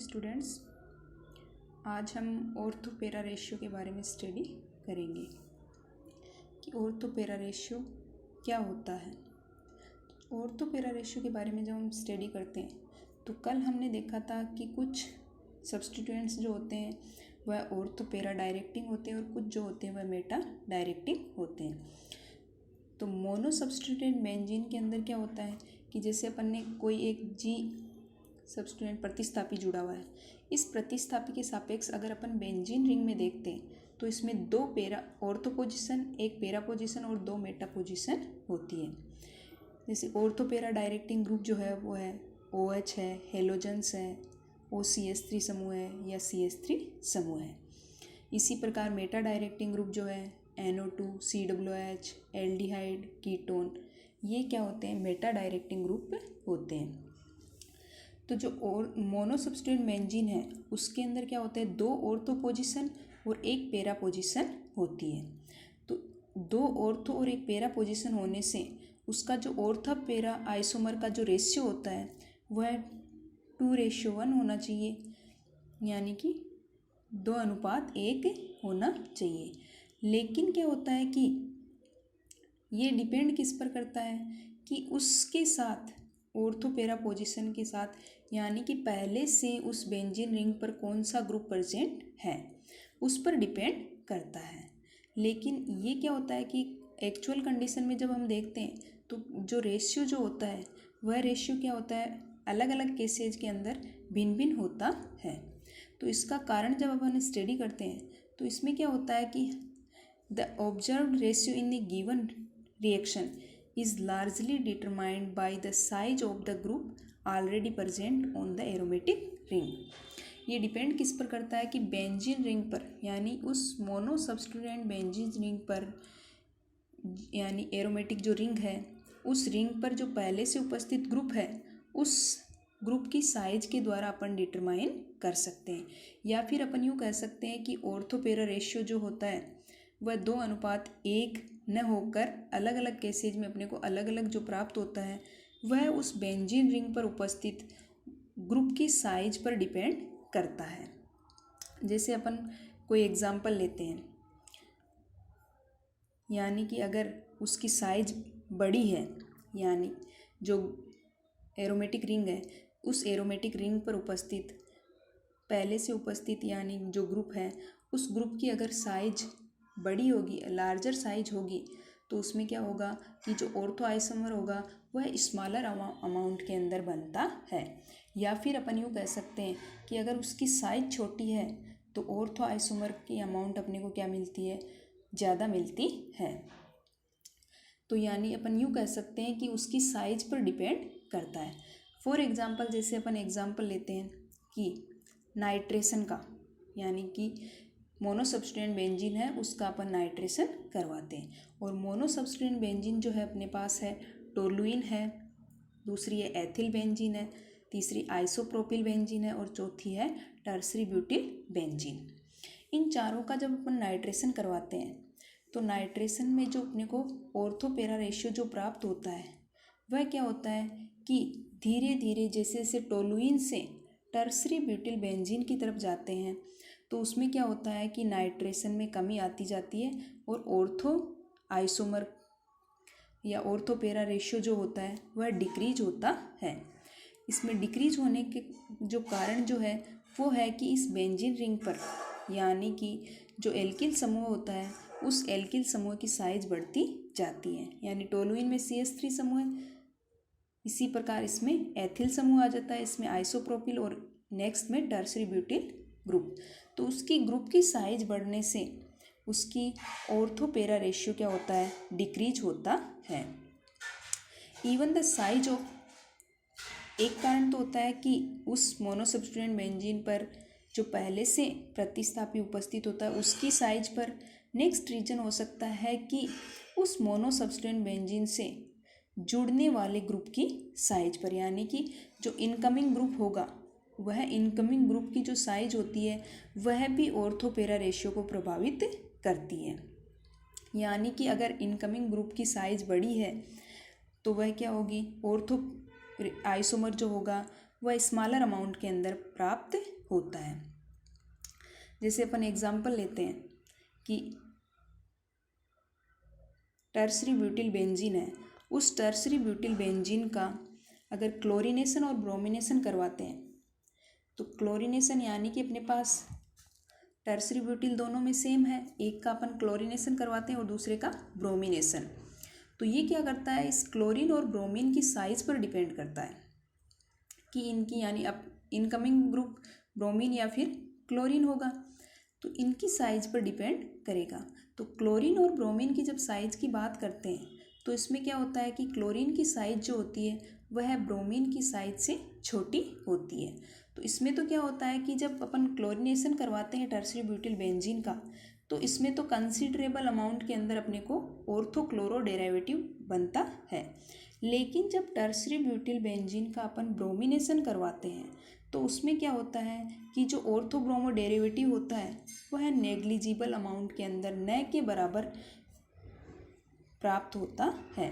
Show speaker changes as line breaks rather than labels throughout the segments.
Students, आज हम ortho para ratio के बारे में स्टडी करेंगे कि ऑर्थो पैरा रेशियो क्या होता है। ऑर्थो पैरा रेशियो के बारे में जब हम स्टडी करते हैं तो कल हमने देखा था कि कुछ सब्स्टिट्यूएंट्स जो होते हैं वह ऑर्थो पैरा डायरेक्टिंग होते हैं और कुछ जो होते हैं वह मेटा डायरेक्टिंग होते हैं। तो मोनो सब्स्टिट्यूएंट बेंजीन के अंदर क्या होता है कि जैसे अपन ने कोई एक जी सब्स्टिट्यूएंट प्रतिस्थापी जुड़ा हुआ है, इस प्रतिस्थापी के सापेक्ष अगर अपन बेंजीन रिंग में देखते हैं तो इसमें दो पैरा ऑर्थो पोजीशन, एक पैरा पोजीशन और दो मेटा पोजीशन होती है। जैसे ऑर्थो पैरा डायरेक्टिंग ग्रुप जो है वो है OH है, हेलोजेंस है, OCH3 समूह है या CH3 समूह है। इसी प्रकार मेटा डायरेक्टिंग ग्रुप जो है NO2, COOH, एल्डिहाइड, कीटोन, ये क्या होते हैं, मेटा डायरेक्टिंग ग्रुप होते हैं। तो जो और मोनो सब्स्टिट्यूएंट बेंजीन है उसके अंदर क्या होता है, दो ऑर्थो पोजीशन और एक पैरा पोजीशन होती है। तो दो ऑर्थो और एक पैरा पोजीशन होने से उसका जो ऑर्थो पैरा आइसोमर का जो रेशियो होता है वह 2:1 होना चाहिए, यानी कि 2:1 होना चाहिए। लेकिन क्या होता है कि ये डिपेंड किस पर करता है कि उसके साथ ऑर्थो पैरा पोजीशन के साथ, यानी कि पहले से उस बेंजीन रिंग पर कौन सा ग्रुप प्रेजेंट है उस पर डिपेंड करता है। लेकिन ये क्या होता है कि एक्चुअल कंडीशन में जब हम देखते हैं तो जो रेशियो जो होता है वह रेशियो क्या होता है, अलग अलग केसेज के अंदर भिन्न भिन्न होता है। तो इसका कारण जब अपन स्टडी करते हैं तो इसमें क्या होता है कि the observed ratio in the given reaction is largely determined by the size of the group already present on the aromatic ring। ये डिपेंड किस पर करता है कि बेंजीन रिंग पर, यानी उस मोनो सब्स्टिट्यूएंट बेंजीन रिंग पर, यानी एरोमेटिक जो रिंग है उस रिंग पर जो पहले से उपस्थित ग्रुप है उस ग्रुप की साइज के द्वारा अपन डिटरमाइन कर सकते हैं। या फिर अपन यूँ कह सकते हैं कि ऑर्थो पैरा रेशियो जो होता है वह 2:1 न होकर अलग अलग केसेज में अपने को अलग अलग जो प्राप्त होता है वह उस बेंजीन रिंग पर उपस्थित ग्रुप की साइज पर डिपेंड करता है। जैसे अपन कोई एग्जांपल लेते हैं, यानी कि अगर उसकी साइज बड़ी है, यानी जो एरोमेटिक रिंग है उस एरोमेटिक रिंग पर उपस्थित पहले से उपस्थित यानी जो ग्रुप है उस ग्रुप की अगर साइज बड़ी होगी, लार्जर साइज होगी, तो उसमें क्या होगा कि जो ऑर्थो आइसोमर होगा वह स्मॉलर अमाउंट के अंदर बनता है। या फिर अपन यूँ कह सकते हैं कि अगर उसकी साइज छोटी है तो ऑर्थो आइसोमर की अमाउंट अपने को क्या मिलती है, ज़्यादा मिलती है। तो यानी अपन यूँ कह सकते हैं कि उसकी साइज पर डिपेंड करता है। फॉर एग्ज़ाम्पल, जैसे अपन एग्ज़ाम्पल लेते हैं कि नाइट्रेशन का, यानी कि मोनो सब्स्टिट्यूएंट बेंजीन है उसका अपन नाइट्रेशन करवाते हैं। और मोनो सब्स्टिट्यूएंट बेंजीन जो है अपने पास है टोलुइन है, दूसरी है एथिल बेंजीन है, तीसरी आइसोप्रोपिल बेंजीन है और चौथी है टर्सरी ब्यूटिल बेंजीन। इन चारों का जब अपन नाइट्रेशन करवाते हैं तो नाइट्रेशन में जो अपने को ऑर्थो पैरा रेशियो जो प्राप्त होता है वह क्या होता है कि धीरे धीरे जैसे जैसे टोलुइन से टर्सरी ब्यूटिल बेंजीन की तरफ जाते हैं तो उसमें क्या होता है कि नाइट्रेशन में कमी आती जाती है और ऑर्थो आइसोमर या ऑर्थो पैरा रेशियो जो होता है वह डिक्रीज होता है। इसमें डिक्रीज होने के जो कारण जो है वो है कि इस बेंजीन रिंग पर, यानी कि जो एल्किल समूह होता है उस एल्किल समूह की साइज बढ़ती जाती है। यानी टोलुइन में CH3 समूह है, इसी प्रकार इसमें एथिल समूह आ जाता है, इसमें आइसोप्रोपिल और नेक्स्ट में टर्सरी ब्यूटिल ग्रुप। तो उसकी ग्रुप की साइज बढ़ने से उसकी ऑर्थो पैरा रेशियो क्या होता है, डिक्रीज होता है। इवन द साइज ऑफ, एक कारण तो होता है कि उस मोनो सब्स्टिट्यूएंट बेंजीन पर जो पहले से प्रतिस्थापी उपस्थित होता है उसकी साइज पर। नेक्स्ट रीजन हो सकता है कि उस मोनो सब्स्टिट्यूएंट बेंजीन से जुड़ने वाले ग्रुप की साइज पर, यानी कि जो इनकमिंग ग्रुप होगा वह इनकमिंग ग्रुप की जो साइज होती है वह भी ऑर्थो पैरा रेशियो को प्रभावित करती है। यानी कि अगर इनकमिंग ग्रुप की साइज बड़ी है तो वह क्या होगी, ऑर्थो आइसोमर जो होगा वह स्मॉलर अमाउंट के अंदर प्राप्त होता है। जैसे अपन एग्जाम्पल लेते हैं कि टर्सरी ब्यूटिल बेंजीन है, उस टर्सरी ब्यूटिल बेंजीन का अगर क्लोरीनेशन और ब्रोमिनेशन करवाते हैं तो क्लोरीनेशन यानी कि अपने पास टर्सरी ब्यूटिल दोनों में सेम है, एक का अपन क्लोरीनेशन करवाते हैं और दूसरे का ब्रोमिनेशन। तो ये क्या करता है, इस क्लोरीन और ब्रोमीन की साइज़ पर डिपेंड करता है कि इनकी यानी अब इनकमिंग ग्रुप ब्रोमीन या फिर क्लोरीन होगा, तो इनकी साइज़ पर डिपेंड करेगा। तो क्लोरीन और ब्रोमीन की जब साइज़ की बात करते हैं तो इसमें क्या होता है कि क्लोरीन की साइज़ जो होती है वह ब्रोमीन की साइज़ से छोटी होती है। तो इसमें तो क्या होता है कि जब अपन क्लोरीनेशन करवाते हैं टर्सरी ब्यूटिल बेंजीन का, तो इसमें तो कंसिडरेबल अमाउंट के अंदर अपने को ऑर्थोक्लोरो डेरिवेटिव बनता है। लेकिन जब टर्सरी ब्यूटिल बेंजीन का अपन ब्रोमिनेशन करवाते हैं तो उसमें क्या होता है कि जो ऑर्थोब्रोमो डेरिवेटिव होता है वह नेग्लिजिबल अमाउंट के अंदर न के बराबर प्राप्त होता है।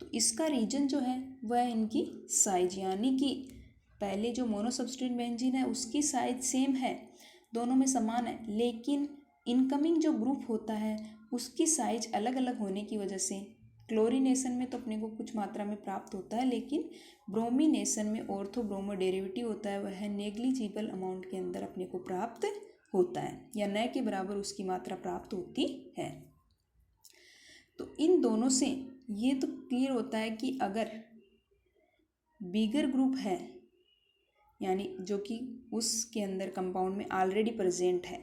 तो इसका रीजन जो है वह इनकी साइज, यानी कि पहले जो मोनोसब्स्टिट्यूटेड बेंजीन है उसकी साइज सेम है, दोनों में समान है, लेकिन इनकमिंग जो ग्रुप होता है उसकी साइज अलग अलग होने की वजह से क्लोरीनेशन में तो अपने को कुछ मात्रा में प्राप्त होता है, लेकिन ब्रोमिनेशन में ऑर्थोब्रोमो डेरिवेटिव होता है वह नेग्लिजिबल अमाउंट के अंदर अपने को प्राप्त होता है या न के बराबर उसकी मात्रा प्राप्त होती है। तो इन दोनों से ये तो क्लियर होता है कि अगर बिगर ग्रुप है यानी जो कि उसके अंदर कंपाउंड में ऑलरेडी प्रेजेंट है,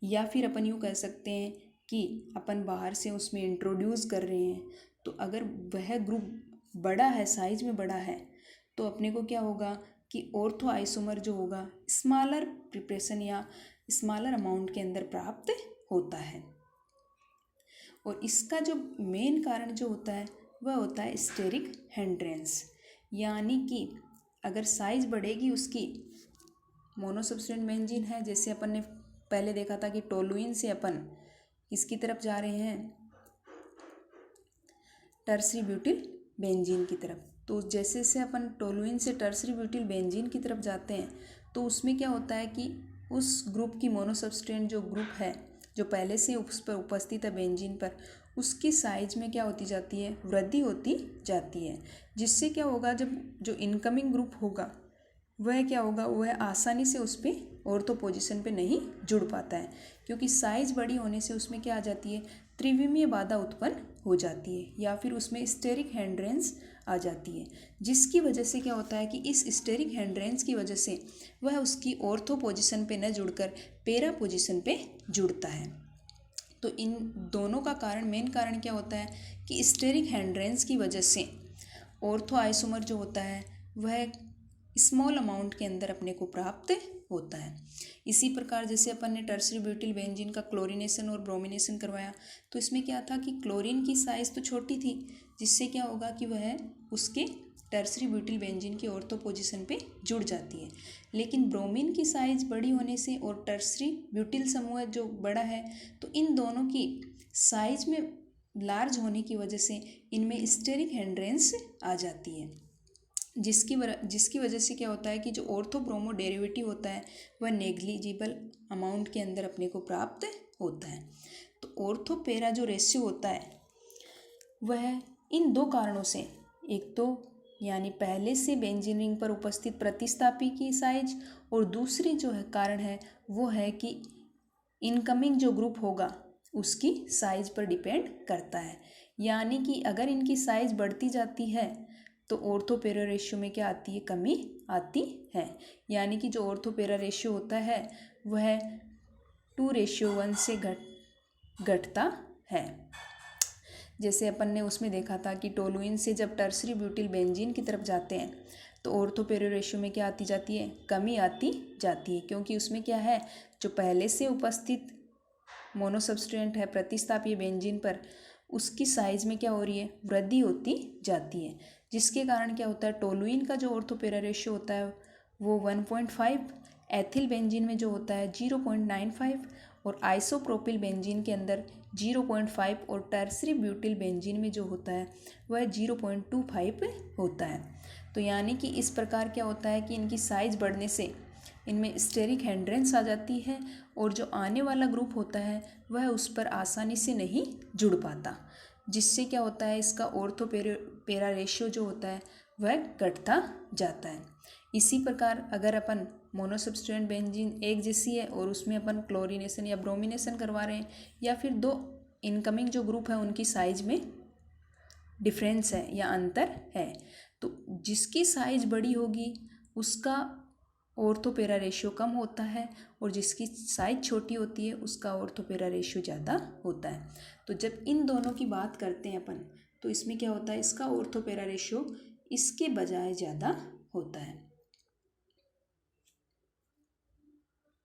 या फिर अपन यूँ कह सकते हैं कि अपन बाहर से उसमें इंट्रोड्यूस कर रहे हैं, तो अगर वह ग्रुप बड़ा है, साइज में बड़ा है, तो अपने को क्या होगा कि ऑर्थो आइसोमर जो होगा स्मॉलर प्रिपरेशन या स्मॉलर अमाउंट के अंदर प्राप्त होता है। और इसका जो मेन कारण जो होता है वह होता है स्टेरिक हिंड्रेंस, यानी कि अगर साइज बढ़ेगी उसकी, मोनोसब्स्टिट्यूटेड बेंजीन है, जैसे अपन ने पहले देखा था कि टोलुइन से अपन इसकी तरफ जा रहे हैं टर्सरी ब्यूटिल बेंजीन की तरफ, तो जैसे जैसे अपन टोलुइन से टर्सरी ब्यूटिल बेंजीन की तरफ जाते हैं तो उसमें क्या होता है कि उस ग्रुप की मोनोसब्स्टिट्यूटेंट जो ग्रुप है जो पहले से उस पर उपस्थित है बेंजीन पर, उसकी साइज में क्या होती जाती है, वृद्धि होती जाती है, जिससे क्या होगा जब जो इनकमिंग ग्रुप होगा वह क्या होगा, वह आसानी से उस पर ऑर्थो पोजीशन पे नहीं जुड़ पाता है, क्योंकि साइज बड़ी होने से उसमें क्या आ जाती है, त्रिविमीय बाधा उत्पन्न हो जाती है या फिर उसमें स्टेरिक हिंड्रेंस आ जाती है, जिसकी वजह से क्या होता है कि इस स्टेरिक हिंड्रेंस की वजह से वह उसकी ऑर्थो पोजीशन पे न जुड़कर पेरा पोजीशन पे जुड़ता है। तो इन दोनों का कारण, मेन कारण क्या होता है कि स्टेरिक हिंड्रेंस की वजह से ऑर्थो आइसोमर जो होता है वह स्मॉल अमाउंट के अंदर अपने को प्राप्त होता है। इसी प्रकार जैसे अपन ने टर्सरी ब्यूटिल बेंजीन का क्लोरीनेशन और ब्रोमिनेशन करवाया, तो इसमें क्या था कि क्लोरीन की साइज़ तो छोटी थी, जिससे क्या होगा कि वह उसके टर्सरी ब्यूटिल बेंजीन की ऑर्थो पोजीशन पे जुड़ जाती है, लेकिन ब्रोमीन की साइज़ बड़ी होने से और टर्सरी ब्यूटिल समूह जो बड़ा है, तो इन दोनों की साइज़ में लार्ज होने की वजह से इनमें स्टेरिक हिंड्रेंस आ जाती है, जिसकी वजह से क्या होता है कि जो ऑर्थोब्रोमो डेरिवेटिव होता है वह नेग्लिजिबल अमाउंट के अंदर अपने को प्राप्त होता है। तो ऑर्थो पेरा जो रेशियो होता है वह इन दो कारणों से, एक तो यानी पहले से बेंजीन रिंग पर उपस्थित प्रतिस्थापी की साइज, और दूसरी जो है कारण है वो है कि इनकमिंग जो ग्रुप होगा उसकी साइज पर डिपेंड करता है, यानी कि अगर इनकी साइज बढ़ती जाती है तो ऑर्थोपेरा रेशियो में क्या आती है, कमी आती है, यानी कि जो ऑर्थोपेरा रेशियो होता है वह 2:1 से घटता है। जैसे अपन ने उसमें देखा था कि टोलुइन से जब टर्सरी ब्यूटिल बेंजीन की तरफ जाते हैं तो ऑर्थोपेरा रेशियो में क्या आती जाती है, कमी आती जाती है, क्योंकि उसमें क्या है, जो पहले से उपस्थित मोनोसब्स्टिट्यूएंट है प्रतिस्थापी बेंजीन पर, उसकी साइज में क्या हो रही है, वृद्धि होती जाती है, जिसके कारण क्या होता है, टोलुइन का जो ऑर्थोपेरा रेशियो होता है वो 1.5, एथिल बेंजीन में जो होता है 0.95, और आइसोप्रोपिल बेंजीन के अंदर 0.5, और टर्सरी ब्यूटिल बेंजीन में जो होता है वह 0.25 होता है। तो यानी कि इस प्रकार क्या होता है कि इनकी साइज़ बढ़ने से इनमें स्टेरिक हिंड्रेंस आ जाती है और जो आने वाला ग्रुप होता है वह उस पर आसानी से नहीं जुड़ पाता, जिससे क्या होता है इसका ऑर्थो पेरा रेशियो जो होता है वह घटता जाता है। इसी प्रकार अगर अपन मोनोसब्स्टिट्यूएंट बेंजीन एक जैसी है और उसमें अपन क्लोरीनेशन या ब्रोमिनेशन करवा रहे हैं, या फिर दो इनकमिंग जो ग्रुप है उनकी साइज में डिफरेंस है या अंतर है, तो जिसकी साइज बड़ी होगी उसका ऑर्थो पेरा रेशियो कम होता है और जिसकी साइज छोटी होती है उसका ऑर्थो पेरा रेशियो ज़्यादा होता है। तो जब इन दोनों की बात करते हैं अपन तो इसमें क्या होता है, इसका ऑर्थो पेरा रेशियो इसके बजाय ज़्यादा होता है।